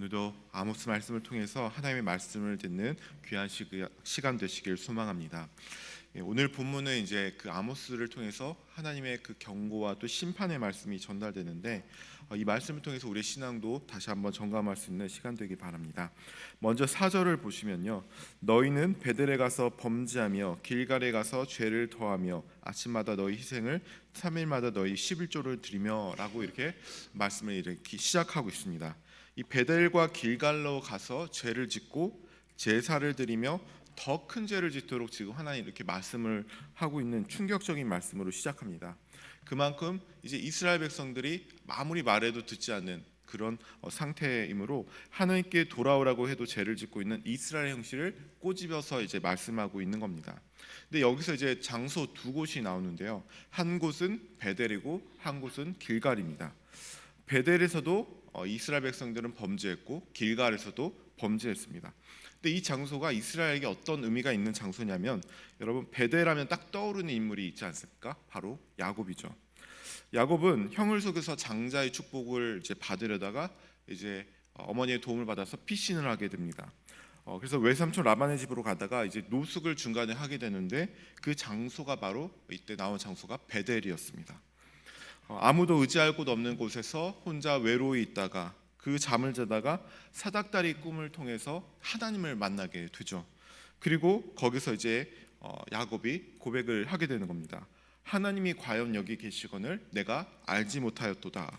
오늘도 아모스 말씀을 통해서 하나님의 말씀을 듣는 귀한 시간 되시길 소망합니다. 오늘 본문은 이제 그 아모스를 통해서 하나님의 그 경고와 또 심판의 말씀이 전달되는데, 이 말씀을 통해서 우리의 신앙도 다시 한번 점검할 수 있는 시간 되길 바랍니다. 먼저 4절을 보시면요, 너희는 베델에 가서 범죄하며 길갈에 가서 죄를 더하며 아침마다 너희 희생을 3일마다 너희 11조를 드리며 라고 이렇게 말씀을 이렇게 시작하고 있습니다. 이 베델과 길갈로 가서 죄를 짓고 제사를 드리며 더 큰 죄를 짓도록 지금 하나님 이렇게 말씀을 하고 있는 충격적인 말씀으로 시작합니다. 그만큼 이제 이스라엘 백성들이 아무리 말해도 듣지 않는 그런 상태이므로 하나님께 돌아오라고 해도 죄를 짓고 있는 이스라엘 형식을 꼬집어서 이제 말씀하고 있는 겁니다. 근데 여기서 이제 장소 두 곳이 나오는데요. 한 곳은 베델이고 한 곳은 길갈입니다. 베델에서도 이스라엘 백성들은 범죄했고 길갈에서도 범죄했습니다. 근데 이 장소가 이스라엘에게 어떤 의미가 있는 장소냐면, 여러분 베델하면 딱 떠오르는 인물이 있지 않습니까? 바로 야곱이죠. 야곱은 형을 속여서 장자의 축복을 이제 받으려다가 이제 어머니의 도움을 받아서 피신을 하게 됩니다. 그래서 외삼촌 라반의 집으로 가다가 이제 노숙을 중간에 하게 되는데, 그 장소가 바로 이때 나온 장소가 베델이었습니다. 아무도 의지할 곳 없는 곳에서 혼자 외로이 있다가 그 잠을 자다가 사닥다리 꿈을 통해서 하나님을 만나게 되죠. 그리고 거기서 이제 야곱이 고백을 하게 되는 겁니다. 하나님이 과연 여기 계시거늘 내가 알지 못하였도다.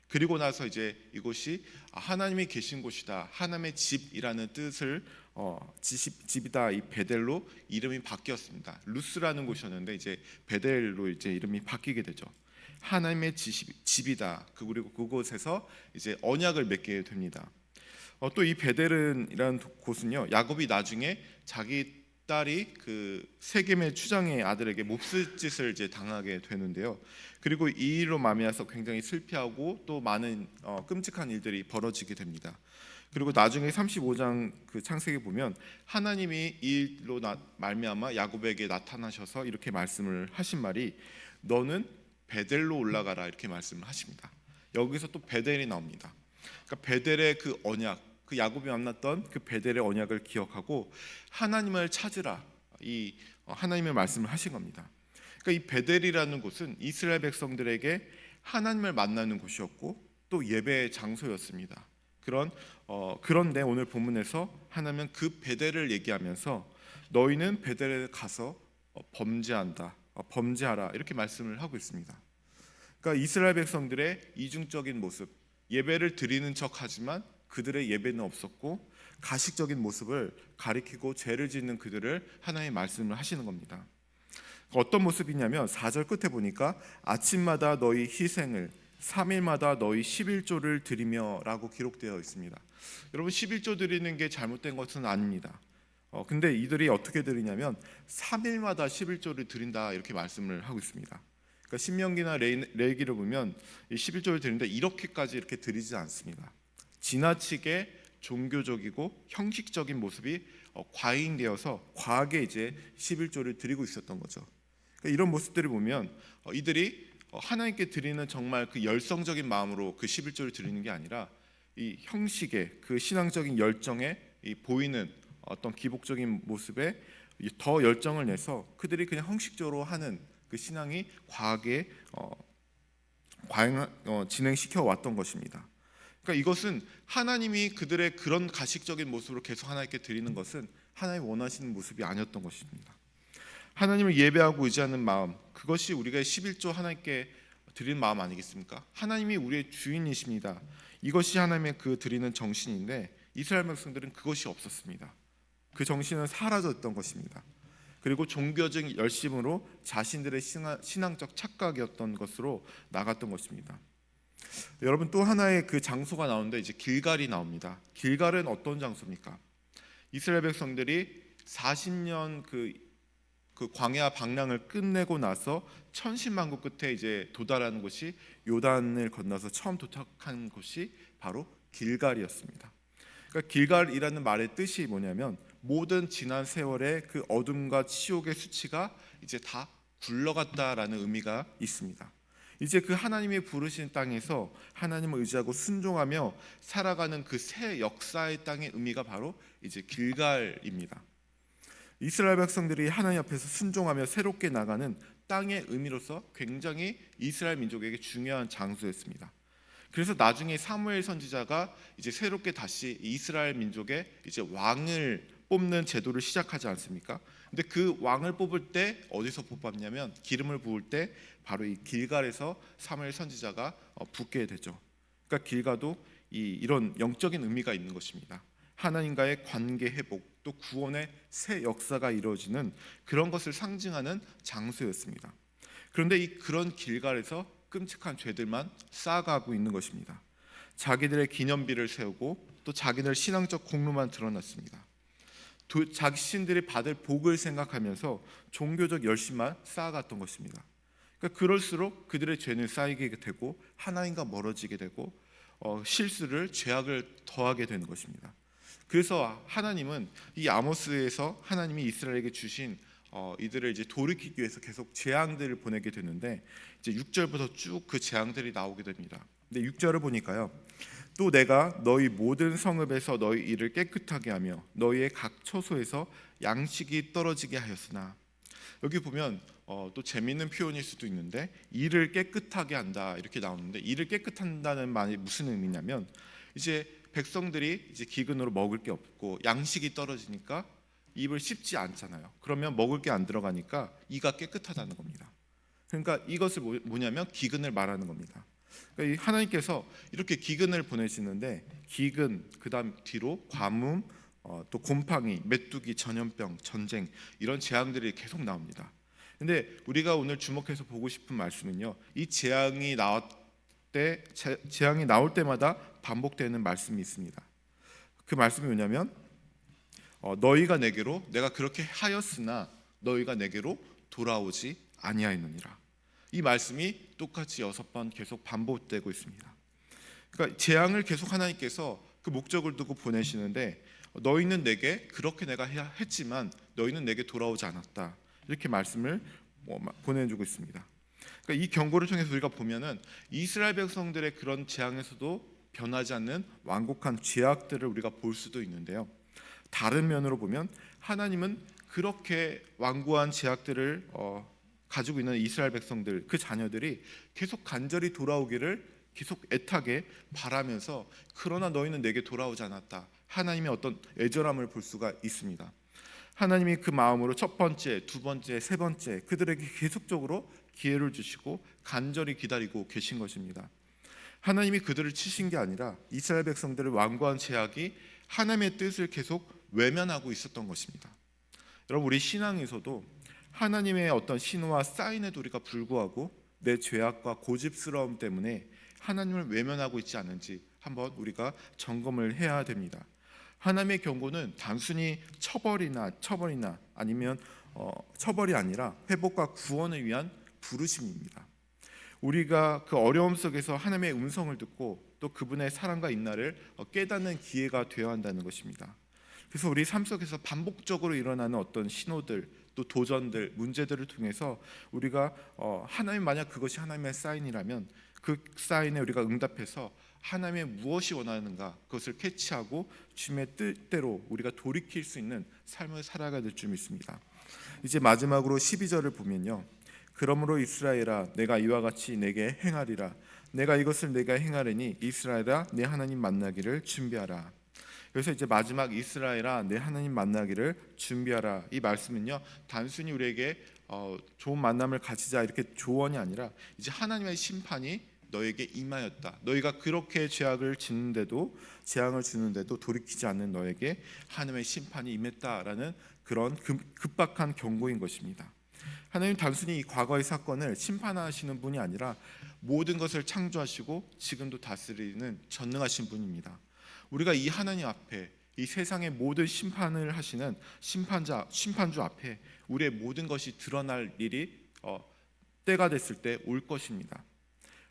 그리고 나서 이제 이곳이 하나님이 계신 곳이다, 하나님의 집이라는 뜻을 집이다, 이 베델로 이름이 바뀌었습니다. 루스라는 곳이었는데 이제 베델로 이제 이름이 바뀌게 되죠. 하나님의 집이다. 그리고 그곳에서 이제 언약을 맺게 됩니다. 또 이 베델이라는 곳은요, 야곱이 나중에 자기 딸이 그 세겜의 추장의 아들에게 몹쓸짓을 이제 당하게 되는데요. 그리고 이 일로 말미암아서 굉장히 슬피하고 또 많은 끔찍한 일들이 벌어지게 됩니다. 그리고 나중에 35장 그 창세기 보면 하나님이 이 일로 말미암아 야곱에게 나타나셔서 이렇게 말씀을 하신 말이, 너는 베델로 올라가라, 이렇게 말씀을 하십니다. 여기서 또 베델이 나옵니다. 그러니까 베델의 그 언약, 그 야곱이 만났던 그 베델의 언약을 기억하고 하나님을 찾으라, 이 하나님의 말씀을 하신 겁니다. 그러니까 이 베델이라는 곳은 이스라엘 백성들에게 하나님을 만나는 곳이었고 또 예배의 장소였습니다. 그런데 오늘 본문에서 하나님은 그 베델을 얘기하면서 너희는 베델에 가서 범죄하라, 이렇게 말씀을 하고 있습니다. 그러니까 이스라엘 백성들의 이중적인 모습, 예배를 드리는 척하지만 그들의 예배는 없었고 가식적인 모습을 가리키고 죄를 짓는 그들을 하나님의 말씀을 하시는 겁니다. 어떤 모습이냐면 4절 끝에 보니까 아침마다 너희 희생을 3일마다 너희 11조를 드리며 라고 기록되어 있습니다. 여러분 11조 드리는 게 잘못된 것은 아닙니다. 근데 이들이 어떻게 드리냐면 3일마다 11조를 드린다, 이렇게 말씀을 하고 있습니다. 그러니까 신명기나 레위기를 보면 이 11조를 드리는데 이렇게까지 이렇게 드리지 않습니다. 지나치게 종교적이고 형식적인 모습이 과잉되어서 과하게 이제 11조를 드리고 있었던 거죠. 그러니까 이런 모습들을 보면 이들이 하나님께 드리는 정말 그 열성적인 마음으로 그 11조를 드리는 게 아니라 이 형식의 그 신앙적인 열정에 보이는 어떤 기복적인 모습에 더 열정을 내서 그들이 그냥 형식적으로 하는 그 신앙이 과하게 진행시켜 왔던 것입니다. 그러니까 이것은 하나님이 그들의 그런 가식적인 모습으로 계속 하나님께 드리는 것은 하나님이 원하시는 모습이 아니었던 것입니다. 하나님을 예배하고 의지하는 마음, 그것이 우리가 11조 하나님께 드리는 마음 아니겠습니까? 하나님이 우리의 주인이십니다. 이것이 하나님의 그 드리는 정신인데 이스라엘 백성들은 그것이 없었습니다. 그 정신은 사라졌던 것입니다. 그리고 종교적 열심으로 자신들의 신앙적 착각이었던 것으로 나갔던 것입니다. 여러분 또 하나의 그 장소가 나오는데 이제 길갈이 나옵니다. 길갈은 어떤 장소입니까? 이스라엘 백성들이 40년 그 광야 방랑을 끝내고 나서 천신만고 끝에 이제 도달하는 곳이 요단을 건너서 처음 도착한 곳이 바로 길갈이었습니다. 그러니까 길갈이라는 말의 뜻이 뭐냐면 모든 지난 세월의 그 어둠과 치욕의 수치가 이제 다 굴러갔다라는 의미가 있습니다. 이제 그 하나님이 부르신 땅에서 하나님을 의지하고 순종하며 살아가는 그 새 역사의 땅의 의미가 바로 이제 길갈입니다. 이스라엘 백성들이 하나님 앞에서 순종하며 새롭게 나가는 땅의 의미로서 굉장히 이스라엘 민족에게 중요한 장소였습니다. 그래서 나중에 사무엘 선지자가 이제 새롭게 다시 이스라엘 민족의 이제 왕을 뽑는 제도를 시작하지 않습니까? 근데 그 왕을 뽑을 때 어디서 뽑았냐면 기름을 부을 때 바로 이 길갈에서 사무엘 선지자가 붓게 되죠. 그러니까 길갈도 이런 영적인 의미가 있는 것입니다. 하나님과의 관계 회복, 또 구원의 새 역사가 이루어지는 그런 것을 상징하는 장소였습니다. 그런데 그런 길갈에서 끔찍한 죄들만 쌓아가고 있는 것입니다. 자기들의 기념비를 세우고 또 자기들 신앙적 공로만 드러났습니다. 자신들이 받을 복을 생각하면서 종교적 열심만 쌓아갔던 것입니다. 그러니까 그럴수록 그들의 죄는 쌓이게 되고 하나님과 멀어지게 되고 실수를 죄악을 더하게 되는 것입니다. 그래서 하나님은 이 아모스에서 하나님이 이스라엘에게 주신 이들을 이제 돌이키기 위해서 계속 재앙들을 보내게 되는데 이제 6절부터 쭉 그 재앙들이 나오게 됩니다. 근데 6절을 보니까요. 또 내가 너희 모든 성읍에서 너희 일을 깨끗하게 하며 너희의 각 처소에서 양식이 떨어지게 하였으나, 여기 보면 또 재미있는 표현일 수도 있는데 일을 깨끗하게 한다 이렇게 나오는데, 일을 깨끗한다는 말이 무슨 의미냐면 이제 백성들이 이제 기근으로 먹을 게 없고 양식이 떨어지니까 입을 씹지 않잖아요. 그러면 먹을 게 안 들어가니까 이가 깨끗하다는 겁니다. 그러니까 이것을 뭐냐면 기근을 말하는 겁니다. 그러니까 하나님께서 이렇게 기근을 보내시는데 기근, 그다음 뒤로 가뭄, 또 곰팡이, 메뚜기, 전염병, 전쟁 이런 재앙들이 계속 나옵니다. 근데 우리가 오늘 주목해서 보고 싶은 말씀은요, 이 재앙이 나올 때마다 반복되는 말씀이 있습니다. 그 말씀이 뭐냐면 너희가 내게로, 내가 그렇게 하였으나 너희가 내게로 돌아오지 아니하였느니라. 이 말씀이 똑같이 6번 계속 반복되고 있습니다. 그러니까 재앙을 계속 하나님께서 그 목적을 두고 보내시는데 너희는 내게 그렇게 내가 했지만 너희는 내게 돌아오지 않았다, 이렇게 말씀을 보내주고 있습니다. 그러니까 이 경고를 통해서 우리가 보면은 이스라엘 백성들의 그런 재앙에서도 변하지 않는 완곡한 죄악들을 우리가 볼 수도 있는데요. 다른 면으로 보면 하나님은 그렇게 완고한 죄악들을 가지고 있는 이스라엘 백성들, 그 자녀들이 계속 간절히 돌아오기를 계속 애타게 바라면서 그러나 너희는 내게 돌아오지 않았다, 하나님의 어떤 애절함을 볼 수가 있습니다. 하나님이 그 마음으로 첫 번째, 두 번째, 세 번째 그들에게 계속적으로 기회를 주시고 간절히 기다리고 계신 것입니다. 하나님이 그들을 치신 게 아니라 이스라엘 백성들의 완고한 죄악이 하나님의 뜻을 계속 외면하고 있었던 것입니다. 여러분, 우리 신앙에서도 하나님의 어떤 신호와 사인에도 우리가 불구하고 내 죄악과 고집스러움 때문에 하나님을 외면하고 있지 않은지 한번 우리가 점검을 해야 됩니다. 하나님의 경고는 단순히 처벌이나 아니면 처벌이 아니라 회복과 구원을 위한 부르심입니다. 우리가 그 어려움 속에서 하나님의 음성을 듣고 또 그분의 사랑과 인나를 깨닫는 기회가 되어야 한다는 것입니다. 그래서 우리 삶 속에서 반복적으로 일어나는 어떤 신호들, 또 도전들, 문제들을 통해서 우리가 하나님, 만약 그것이 하나님의 사인이라면 그 사인에 우리가 응답해서 하나님의 무엇이 원하는가 그것을 캐치하고 주님의 뜻대로 우리가 돌이킬 수 있는 삶을 살아가야 될 줄 믿습니다. 이제 마지막으로 12절을 보면요, 그러므로 이스라엘아 내가 이와 같이 내게 행하리라. 내가 이것을 내가 행하리니 이스라엘아 내 하나님 만나기를 준비하라. 그래서 이제 마지막 이스라엘아 내 하나님 만나기를 준비하라, 이 말씀은요 단순히 우리에게 좋은 만남을 가지자 이렇게 조언이 아니라 이제 하나님의 심판이 너에게 임하였다. 너희가 그렇게 죄악을 짓는데도, 재앙을 주는데도 돌이키지 않는 너에게 하나님의 심판이 임했다라는 그런 급박한 경고인 것입니다. 하나님 단순히 이 과거의 사건을 심판하시는 분이 아니라 모든 것을 창조하시고 지금도 다스리는 전능하신 분입니다. 우리가 이 하나님 앞에, 이 세상의 모든 심판을 하시는 심판주 앞에 우리의 모든 것이 드러날 일이 때가 됐을 때 올 것입니다.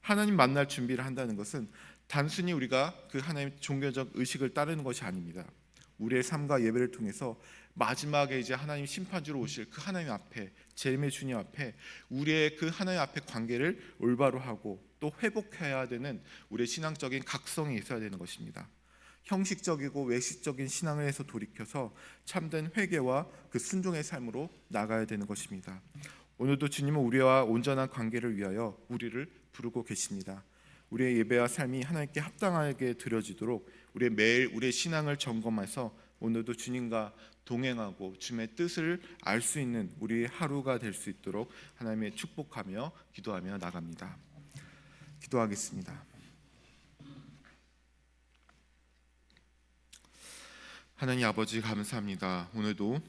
하나님 만날 준비를 한다는 것은 단순히 우리가 그 하나님의 종교적 의식을 따르는 것이 아닙니다. 우리의 삶과 예배를 통해서 마지막에 이제 하나님 심판주로 오실 그 하나님 앞에, 재림의 주님 앞에 우리의 그 하나님 앞에 관계를 올바로 하고 또 회복해야 되는 우리의 신앙적인 각성이 있어야 되는 것입니다. 형식적이고 외식적인 신앙을 해서 돌이켜서 참된 회개와 그 순종의 삶으로 나가야 되는 것입니다. 오늘도 주님은 우리와 온전한 관계를 위하여 우리를 부르고 계십니다. 우리의 예배와 삶이 하나님께 합당하게 드려지도록 우리의 신앙을 점검해서 오늘도 주님과 동행하고 주님의 뜻을 알 수 있는 우리의 하루가 될 수 있도록 하나님의 축복하며 기도하며 나갑니다. 기도하겠습니다. 하나님 아버지 감사합니다. 오늘도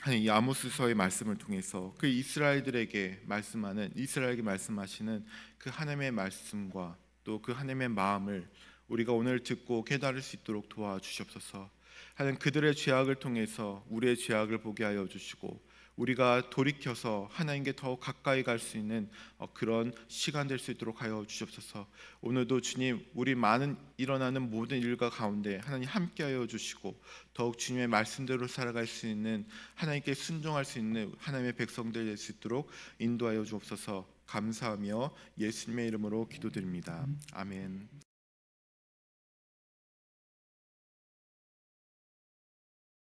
하나님 이 아모스서의 말씀을 통해서 그 이스라엘에게 말씀하시는 그 하나님의 말씀과 또 그 하나님의 마음을 우리가 오늘 듣고 깨달을 수 있도록 도와주시옵소서. 하나님 그들의 죄악을 통해서 우리의 죄악을 보게 하여 주시고 우리가 돌이켜서 하나님께 더 가까이 갈 수 있는 그런 시간 될 수 있도록 하여 주시옵소서. 오늘도 주님 우리 많은 일어나는 모든 일과 가운데 하나님 함께하여 주시고 더욱 주님의 말씀대로 살아갈 수 있는 하나님께 순종할 수 있는 하나님의 백성들 될 수 있도록 인도하여 주옵소서. 감사하며 예수님의 이름으로 기도드립니다. 아멘.